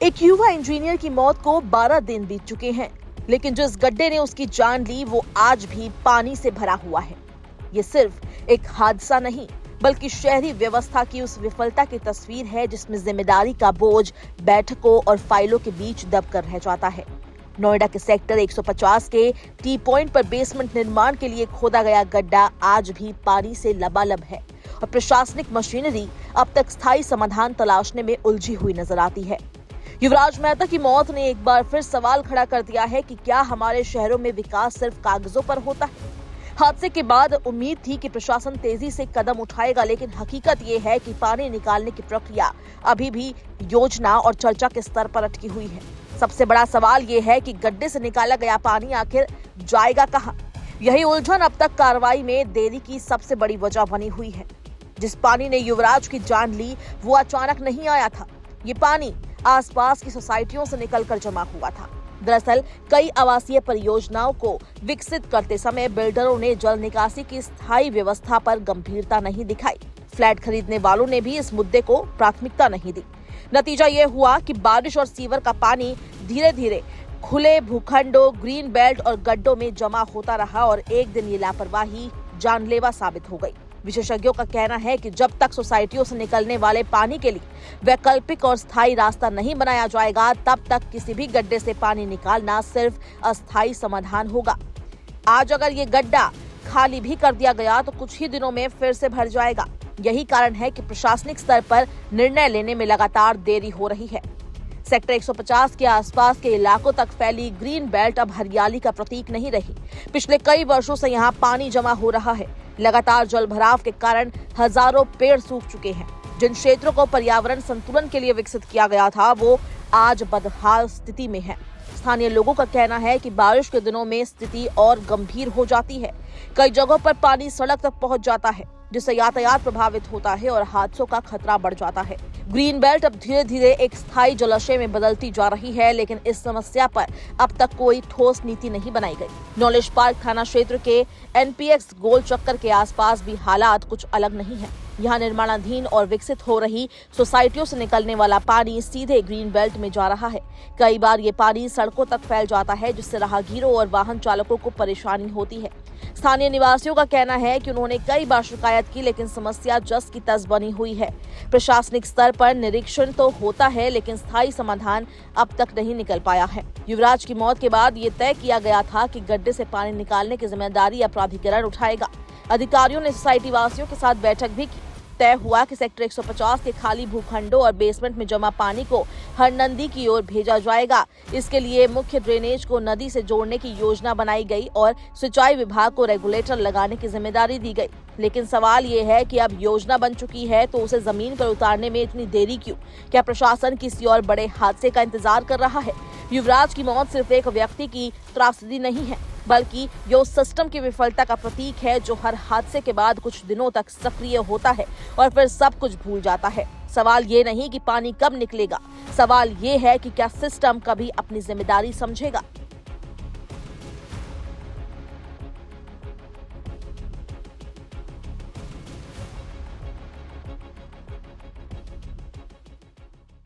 एक युवा इंजीनियर की मौत को 12 दिन बीत चुके हैं, लेकिन जिस गड्ढे ने उसकी जान ली वो आज भी पानी से भरा हुआ है। ये सिर्फ एक हादसा नहीं, बल्कि शहरी व्यवस्था की उस विफलता की तस्वीर है जिसमें जिम्मेदारी का बोझ बैठकों और फाइलों के बीच दबकर रह जाता है। नोएडा के सेक्टर 150 के टी पॉइंट पर बेसमेंट निर्माण के लिए खोदा गया गड्ढा आज भी पानी से लबालब है और प्रशासनिक मशीनरी अब तक स्थायी समाधान तलाशने में उलझी हुई नजर आती है। युवराज मेहता की मौत ने एक बार फिर सवाल खड़ा कर दिया है कि क्या हमारे शहरों में विकास सिर्फ कागजों पर होता है। हादसे के बाद उम्मीद थी कि प्रशासन तेजी से कदम उठाएगा, लेकिन हकीकत ये है कि पानी निकालने की प्रक्रिया अभी भी योजना और चर्चा के स्तर पर अटकी हुई है। सबसे बड़ा सवाल ये है कि गड्ढे से निकाला गया पानी आखिर जाएगा कहां? यही उलझन अब तक कार्रवाई में देरी की सबसे बड़ी वजह बनी हुई है। जिस पानी ने युवराज की जान ली वो अचानक नहीं आया था। ये पानी आसपास की सोसाइटियों से निकलकर जमा हुआ था। दरअसल कई आवासीय परियोजनाओं को विकसित करते समय बिल्डरों ने जल निकासी की स्थायी व्यवस्था पर गंभीरता नहीं दिखाई। फ्लैट खरीदने वालों ने भी इस मुद्दे को प्राथमिकता नहीं दी। नतीजा ये हुआ कि बारिश और सीवर का पानी धीरे धीरे खुले भूखंडों, ग्रीन बेल्ट और गड्ढों में जमा होता रहा और एक दिन ये लापरवाही जानलेवा साबित हो गई। विशेषज्ञों का कहना है कि जब तक सोसाइटियों से निकलने वाले पानी के लिए वैकल्पिक और स्थायी रास्ता नहीं बनाया जाएगा, तब तक किसी भी गड्ढे से पानी निकालना सिर्फ अस्थायी समाधान होगा। आज अगर ये गड्ढा खाली भी कर दिया गया तो कुछ ही दिनों में फिर से भर जाएगा। यही कारण है कि प्रशासनिक स्तर पर निर्णय लेने में लगातार देरी हो रही है। सेक्टर 150 के आसपास के इलाकों तक फैली ग्रीन बेल्ट अब हरियाली का प्रतीक नहीं रही। पिछले कई वर्षों से यहाँ पानी जमा हो रहा है। लगातार जल भराव के कारण हजारों पेड़ सूख चुके हैं। जिन क्षेत्रों को पर्यावरण संतुलन के लिए विकसित किया गया था वो आज बदहाल स्थिति में है। स्थानीय लोगों का कहना है कि बारिश के दिनों में स्थिति और गंभीर हो जाती है। कई जगहों पर पानी सड़क तक पहुंच जाता है, जिससे यातायात प्रभावित होता है और हादसों का खतरा बढ़ जाता है। ग्रीन बेल्ट अब धीरे धीरे एक स्थायी जलाशय में बदलती जा रही है, लेकिन इस समस्या पर अब तक कोई ठोस नीति नहीं बनाई गई। नॉलेज पार्क थाना क्षेत्र के एनपीएक्स गोल चक्कर के आसपास भी हालात कुछ अलग नहीं है। यहाँ निर्माणाधीन और विकसित हो रही सोसाइटियों से निकलने वाला पानी सीधे ग्रीन बेल्ट में जा रहा है। कई बार ये पानी सड़कों तक फैल जाता है, जिससे राहगीरों और वाहन चालकों को परेशानी होती है। स्थानीय निवासियों का कहना है कि उन्होंने कई बार शिकायत की, लेकिन समस्या जस की तस बनी हुई है। प्रशासनिक स्तर पर निरीक्षण तो होता है, लेकिन स्थायी समाधान अब तक नहीं निकल पाया है। युवराज की मौत के बाद ये तय किया गया था कि गड्ढे से पानी निकालने की जिम्मेदारी अब प्राधिकरण उठाएगा। अधिकारियों ने सोसाइटी वासियों के साथ बैठक भी की। तय हुआ कि सेक्टर 150 के खाली भूखंडों और बेसमेंट में जमा पानी को हरनंदी की ओर भेजा जाएगा। इसके लिए मुख्य ड्रेनेज को नदी से जोड़ने की योजना बनाई गई और सिंचाई विभाग को रेगुलेटर लगाने की जिम्मेदारी दी गई। लेकिन सवाल ये है कि अब योजना बन चुकी है तो उसे जमीन पर उतारने में इतनी देरी क्यों? क्या प्रशासन किसी और बड़े हादसे का इंतजार कर रहा है? युवराज की मौत सिर्फ एक व्यक्ति की त्रासदी नहीं है, बल्कि ये उस सिस्टम की विफलता का प्रतीक है जो हर हादसे के बाद कुछ दिनों तक सक्रिय होता है और फिर सब कुछ भूल जाता है। सवाल ये नहीं कि पानी कब निकलेगा, सवाल ये है कि क्या सिस्टम कभी अपनी जिम्मेदारी समझेगा।